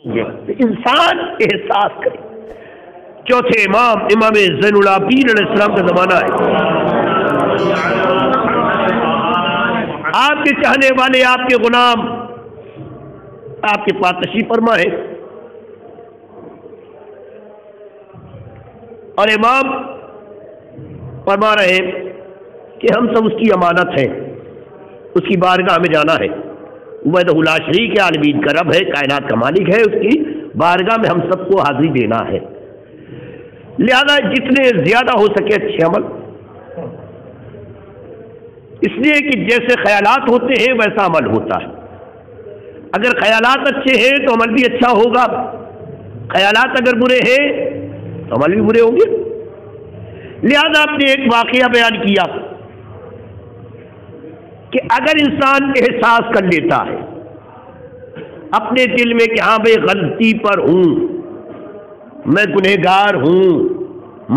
انسان احساس کرے۔ چوتھے امام زین العابدین علیہ السلام کا زمانہ ہے، آپ کے چاہنے والے، آپ کے غلام آپ کے پاس تشریف فرما ہے، اور امام فرما رہے ہیں کہ ہم سب اس کی امانت ہیں، اس کی بارگاہ میں جانا ہے، وحدہ لا شریک ہے، عالمین کا رب ہے، کائنات کا مالک ہے، اس کی بارگاہ میں ہم سب کو حاضری دینا ہے، لہذا جتنے زیادہ ہو سکے اچھے عمل، اس لیے کہ جیسے خیالات ہوتے ہیں ویسا عمل ہوتا ہے، اگر خیالات اچھے ہیں تو عمل بھی اچھا ہوگا، خیالات اگر برے ہیں تو عمل بھی برے ہوں گے۔ لہذا آپ نے ایک واقعہ بیان کیا کہ اگر انسان احساس کر لیتا ہے اپنے دل میں کہ ہاں بھئی غلطی پر ہوں، میں گنہگار ہوں،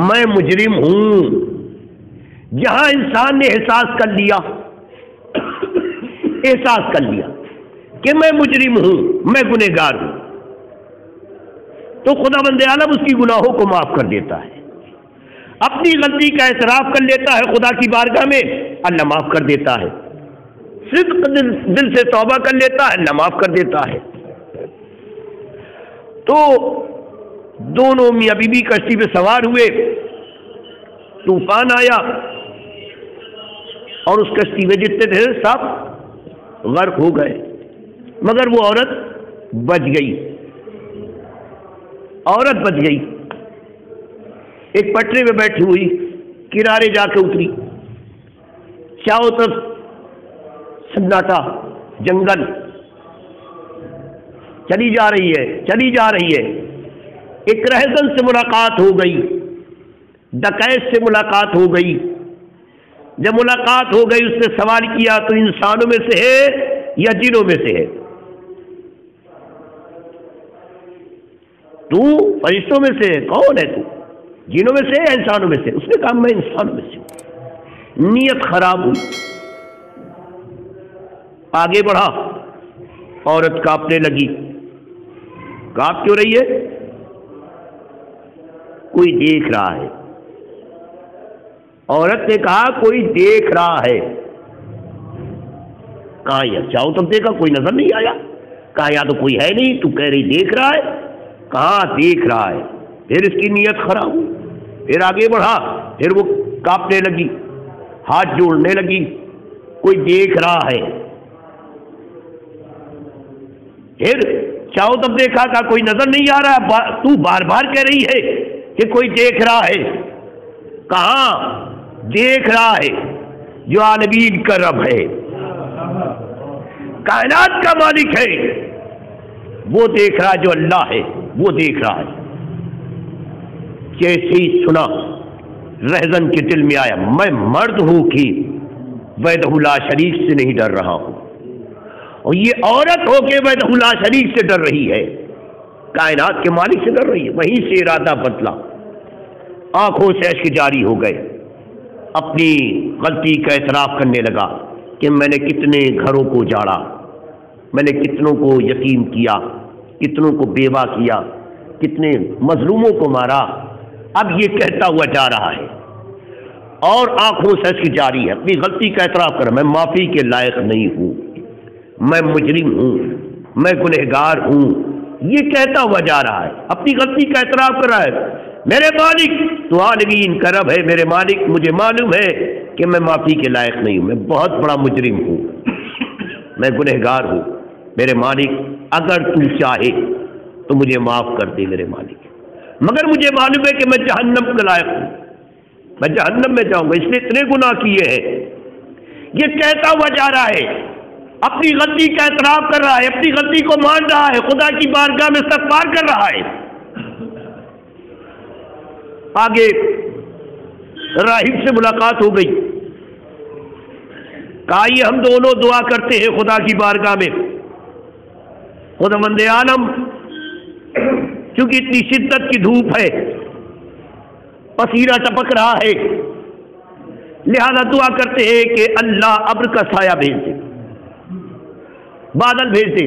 میں مجرم ہوں، جہاں انسان نے احساس کر لیا کہ میں مجرم ہوں، میں گنہگار ہوں، تو خدا بند عالم اس کی گناہوں کو معاف کر دیتا ہے، اپنی غلطی کا اعتراف کر لیتا ہے خدا کی بارگاہ میں، اللہ معاف کر دیتا ہے، صدق دل سے توبہ کر لیتا ہے، اللہ معاف کر دیتا ہے۔ تو دونوں میاں بیوی کشتی پہ سوار ہوئے، طوفان آیا اور اس کشتی میں جتنے تھے سب غرق ہو گئے، مگر وہ عورت بچ گئی، ایک پٹری میں بیٹھی ہوئی کنارے جا کے اتری، چاروں طرف سناٹا، جنگل، چلی جا رہی ہے، ایک رہزن سے ملاقات ہو گئی، ڈکیت سے ملاقات ہو گئی، جب ملاقات ہو گئی اس نے سوال کیا تو انسانوں میں سے ہے یا جنوں میں سے ہے؟ تو فرشتوں میں سے ہے، کون ہے تو؟ جنوں میں سے ہے یا انسانوں میں سے؟ اس نے کہا میں انسانوں میں سے ہوں۔ نیت خراب ہوئی، آگے بڑھا، عورت کانپنے لگی، کانپ کیوں رہی ہے؟ کوئی دیکھ رہا ہے، عورت نے کہا کوئی دیکھ رہا ہے، کہاں یا چاہو تم دیکھا کوئی نظر نہیں آیا، کہا یا تو کوئی ہے نہیں، تو کہہ رہی دیکھ رہا ہے، کہاں دیکھ رہا ہے؟ پھر اس کی نیت خراب ہوئی، پھر آگے بڑھا، پھر وہ کانپنے لگی، ہاتھ جوڑنے لگی، کوئی دیکھ رہا ہے، پھر چاہو تب دیکھا کہ کوئی نظر نہیں آ رہا، تو بار بار کہہ رہی ہے کہ کوئی دیکھ رہا ہے، کہاں دیکھ رہا ہے؟ جو عالمین کا رب ہے، کائنات کا مالک ہے، وہ دیکھ رہا ہے، جو اللہ ہے وہ دیکھ رہا ہے۔ جیسے ہی سنا رہزن کے دل میں آیا میں مرد ہوں کہ وحدہ لا شریک سے نہیں ڈر رہا ہوں، اور یہ عورت ہو کے وحدہ لا شریک سے ڈر رہی ہے، کائنات کے مالک سے ڈر رہی ہے، وہیں سے ارادہ بدلا، آنکھوں سے اشک جاری ہو گئے، اپنی غلطی کا اعتراف کرنے لگا کہ میں نے کتنے گھروں کو جاڑا، میں نے کتنوں کو یتیم کیا، کتنوں کو بیوہ کیا، کتنے مظلوموں کو مارا، اب یہ کہتا ہوا جا رہا ہے اور آنکھوں سے اشک جاری ہے، اپنی غلطی کا اعتراف کر، میں معافی کے لائق نہیں ہوں، میں مجرم ہوں، میں گنہگار ہوں، یہ کہتا ہوا جا رہا ہے، اپنی غلطی کا اعتراف کر رہا ہے، میرے مالک تو عالمین کا رب ہے، میرے مالک مجھے معلوم ہے کہ میں معافی کے لائق نہیں ہوں، میں بہت بڑا مجرم ہوں، میں گنہگار ہوں، میرے مالک اگر تو چاہے تو مجھے معاف کر دے میرے مالک، مگر مجھے معلوم ہے کہ میں جہنم کا لائق ہوں، میں جہنم میں جاؤں گا، اس نے اتنے گناہ کیے ہیں، یہ کہتا ہوا جا رہا ہے، اپنی غلطی کا اعتراف کر رہا ہے، اپنی غلطی کو مان رہا ہے، خدا کی بارگاہ میں استغفار کر رہا ہے۔ آگے راہب سے ملاقات ہو گئی، کہا یہ ہم دونوں دعا کرتے ہیں خدا کی بارگاہ میں، خدا بند عالم کیونکہ اتنی شدت کی دھوپ ہے، پسینہ ٹپک رہا ہے، لہذا دعا کرتے ہیں کہ اللہ ابر کا سایہ بھیج دے، بادل بھیج دے،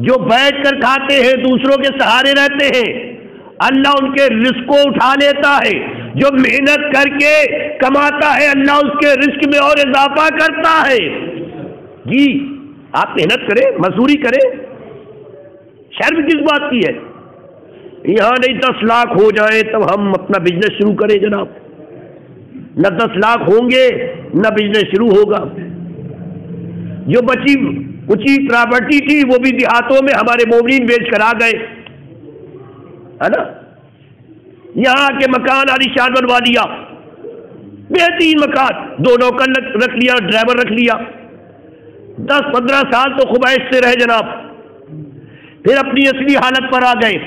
جو بیٹھ کر کھاتے ہیں دوسروں کے سہارے رہتے ہیں اللہ ان کے رزق کو اٹھا لیتا ہے، جو محنت کر کے کماتا ہے اللہ اس کے رزق میں اور اضافہ کرتا ہے۔ جی آپ محنت کریں، مزدوری کریں، شرم کس بات کی ہے؟ یہاں نہیں 10 لاکھ ہو جائے تب ہم اپنا بزنس شروع کریں جناب، نہ 10 لاکھ ہوں گے نہ بزنس شروع ہوگا۔ جو بچی کچی پراپرٹی تھی وہ بھی دیہاتوں میں ہمارے مومنین بیچ کر آ گئے، ہے نا، یہاں کے مکان عالی شان بنوا لیا، بہترین مکان، 2 نوکر رکھ لیا، ڈرائیور رکھ لیا، 10-15 سال تو خبائش سے رہے جناب، پھر اپنی اصلی حالت پر آ گئے۔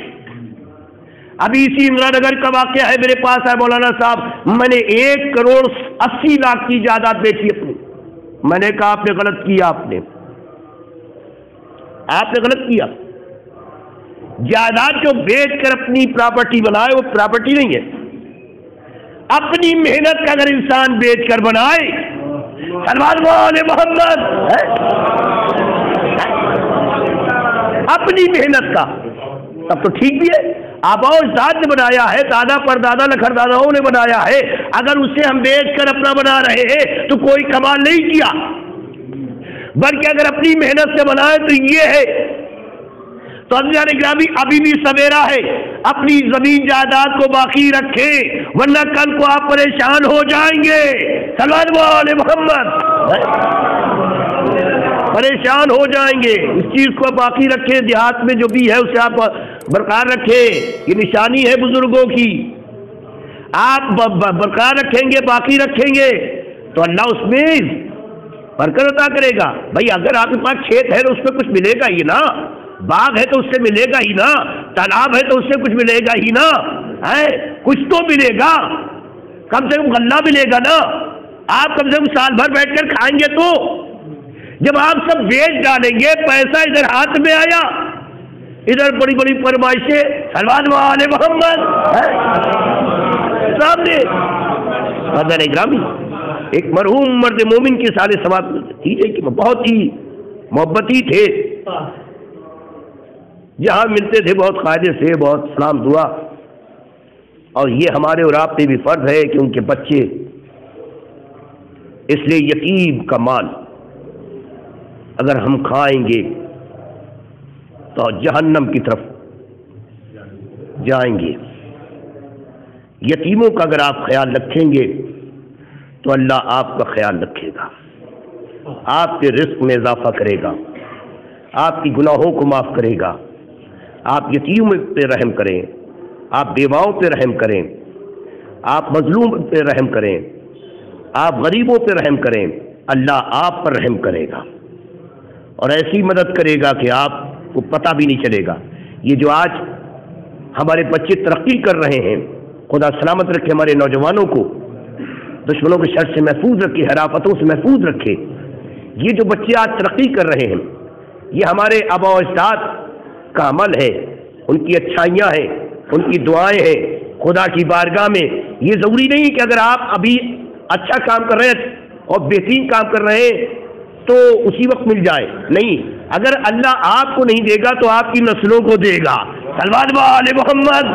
ابھی اسی اندرا نگر کا واقعہ ہے، میرے پاس ہے مولانا صاحب، میں نے 1 کروڑ 80 لاکھ کی جائیداد بیچی اپنی۔ میں نے کہا آپ نے غلط کیا، آپ نے غلط کیا، جائیداد جو بیچ کر اپنی پراپرٹی بنائے وہ پراپرٹی نہیں ہے، اپنی محنت کا اگر انسان بیچ کر بنائے، سلمان والے محمد، اپنی محنت کا، تب تو ٹھیک بھی ہے، آباؤ اجداد نے بنایا ہے، دادا پردادا لکھرداداؤں نے بنایا ہے، اگر اسے ہم بیچ کر اپنا بنا رہے ہیں تو کوئی کمال نہیں کیا، بلکہ اگر اپنی محنت سے بنائے تو یہ ہے۔ تو عزیزان گرامی ابھی بھی سویرا ہے، اپنی زمین جائیداد کو باقی رکھیں ورنہ کل کو آپ پریشان ہو جائیں گے، صلی اللہ علیہ محمد، پریشان ہو جائیں گے۔ اس چیز کو باقی رکھیں، دیہات میں جو بھی ہے اسے آپ برقرار رکھیں، یہ نشانی ہے بزرگوں کی، آپ برقرار رکھیں گے، باقی رکھیں گے تو اللہ اس میں برکت عطا کرے گا۔ بھائی اگر آپ کے پاس کھیت ہے تو اس میں کچھ ملے گا ہی نا، باغ ہے تو اس سے ملے گا ہی نا، تالاب ہے تو اس سے کچھ ملے گا ہی نا، کچھ تو ملے گا، کم سے کم غلہ ملے گا نا، آپ کم سے کم سال بھر بیٹھ کر کھائیں گے تو۔ جب آپ سب بیچ ڈالیں گے، پیسہ ادھر ہاتھ میں آیا، ادھر بڑی بڑی فرمائشیں، سلمان والے محمد سامنے۔ حضرت گرامی ایک مرحوم مرد مومن کی سال سماعت تھی کہ بہت ہی محبتی تھے، جہاں ملتے تھے بہت قاعدے سے، بہت سلام دعا، اور یہ ہمارے اور آپ پہ بھی فرض ہے کہ ان کے بچے، اس لیے یتیم کا مال اگر ہم کھائیں گے تو جہنم کی طرف جائیں گے۔ یتیموں کا اگر آپ خیال رکھیں گے تو اللہ آپ کا خیال رکھے گا، آپ کے رزق میں اضافہ کرے گا، آپ کی گناہوں کو معاف کرے گا۔ آپ یتیموں پہ رحم کریں، آپ بیواؤں پہ رحم کریں، آپ مظلوم پہ رحم کریں، آپ غریبوں پہ رحم کریں، اللہ آپ پر رحم کرے گا اور ایسی مدد کرے گا کہ آپ کو پتہ بھی نہیں چلے گا۔ یہ جو آج ہمارے بچے ترقی کر رہے ہیں، خدا سلامت رکھے ہمارے نوجوانوں کو، دشمنوں کے شر سے محفوظ رکھے، حرافتوں سے محفوظ رکھے۔ یہ جو بچے آج ترقی کر رہے ہیں یہ ہمارے آباء و اجداد کا عمل ہے، ان کی اچھائیاں ہیں، ان کی دعائیں ہیں خدا کی بارگاہ میں۔ یہ ضروری نہیں کہ اگر آپ ابھی اچھا کام کر رہے ہیں اور بہترین کام کر رہے ہیں تو اسی وقت مل جائے، نہیں، اگر اللہ آپ کو نہیں دے گا تو آپ کی نسلوں کو دے گا۔ صلوات علی محمد۔